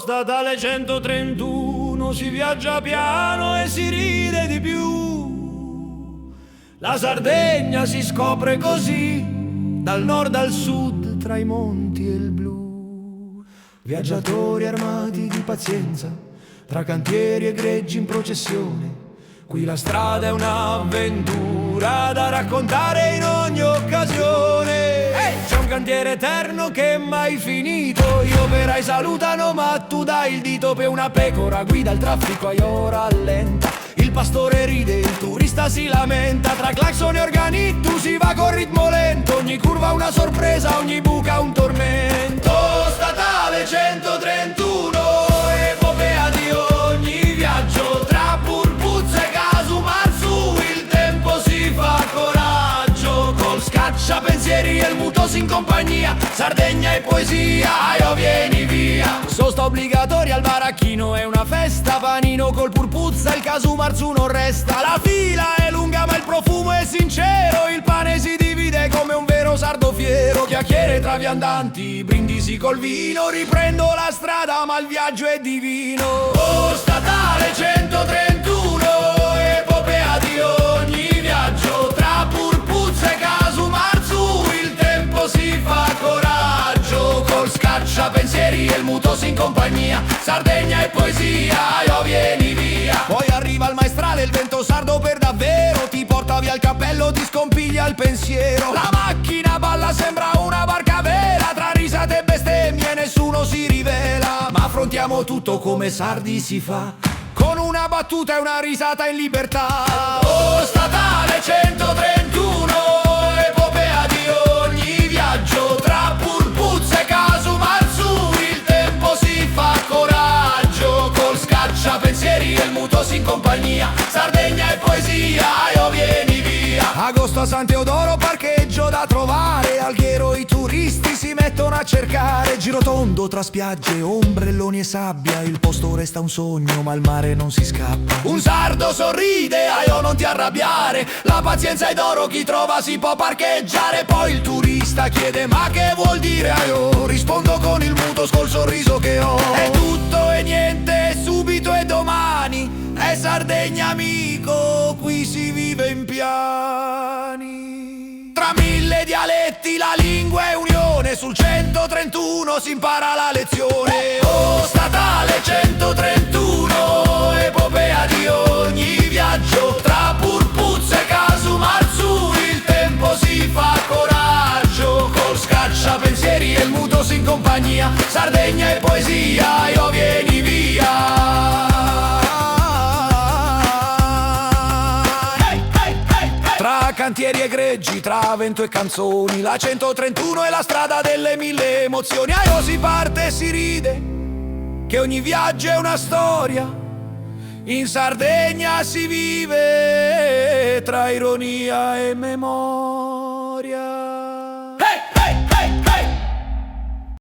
statale 131 si viaggia piano e si ride di più. La Sardegna si scopre così, dal nord al sud, tra i monti e il blu. Viaggiatori armati di pazienza, tra cantieri e greggi in processione. Qui la strada è un'avventura da raccontare in ogni occasione. C'è un cantiere eterno che è mai finito, gli operai salutano ma tu dai il dito. Per una pecora guida il traffico e ora rallenta, il pastore ride, il turista si lamenta. Tra clacson e organi tu si va con ritmo lento, ogni curva una sorpresa, ogni buca un tormento. Statale 131, epopea di ogni viaggio, tra Purpuzza e Casumarzu il tempo si fa coraggio. Col scacciapensieri e il mutos in compagnia, Sardegna e poesia, io vieni via. Sosta obbligatoria al baracchino, è una festa, panino col Purpuzza, il Casumarzu non resta. La fila è lunga ma il profumo è sincero, il pane si divide come un vero sardo fiero. Chiacchiere tra viandanti, brindisi col vino, riprendo la strada ma il viaggio è divino. Oh, statale 131, epopea di ogni viaggio, tra Purpuzza e Casumarzu il tempo si fa coraggio. Col scacciapensieri e il mutos in compagnia, Sardegna e poesia, io vieni via. Poi arriva il maestrale, il vento sardo per davvero, ti porta via il cappello, ti scompiglia il pensiero. La macchina balla, sembra una barca vera, tra risate e bestemmie nessuno si rivela. Ma affrontiamo tutto come sardi si fa, con una battuta e una risata in libertà. Oh, statale 131, epopea di ogni viaggio, tra Purpuzza e Casumarzu il tempo si fa coraggio. Col scacciapensieri e il mutos in compagnia, Sardegna e poesia, io vieni via. Agosto a San Teodoro, parcheggio da trovare, Alghero i turisti si mettono a cercare. Girotondo tra spiagge, ombrelloni e sabbia, il posto resta un sogno ma il mare non si scappa. Un sardo sorride, io non ti arrabbiare, la pazienza è d'oro, chi trova si può parcheggiare. Poi il turista chiede ma che vuol dire io, rispondo con il mutos col sorriso che ho. È tutto e niente, subito e domani, è Sardegna amico, qui si vive in piani. Tra mille dialetti la lingua è unione, sul 131 si impara la lezione. Oh, statale 131, epopea di ogni viaggio, tra Purpuzza e Casumarzu il tempo si fa coraggio. Col scacciapensieri e il mutos in compagnia, Sardegna e poesia, io vieni via. Tra cantieri e greggi, tra vento e canzoni, la 131 è la strada delle mille emozioni. Io si parte e si ride, che ogni viaggio è una storia. In Sardegna si vive tra ironia e memoria.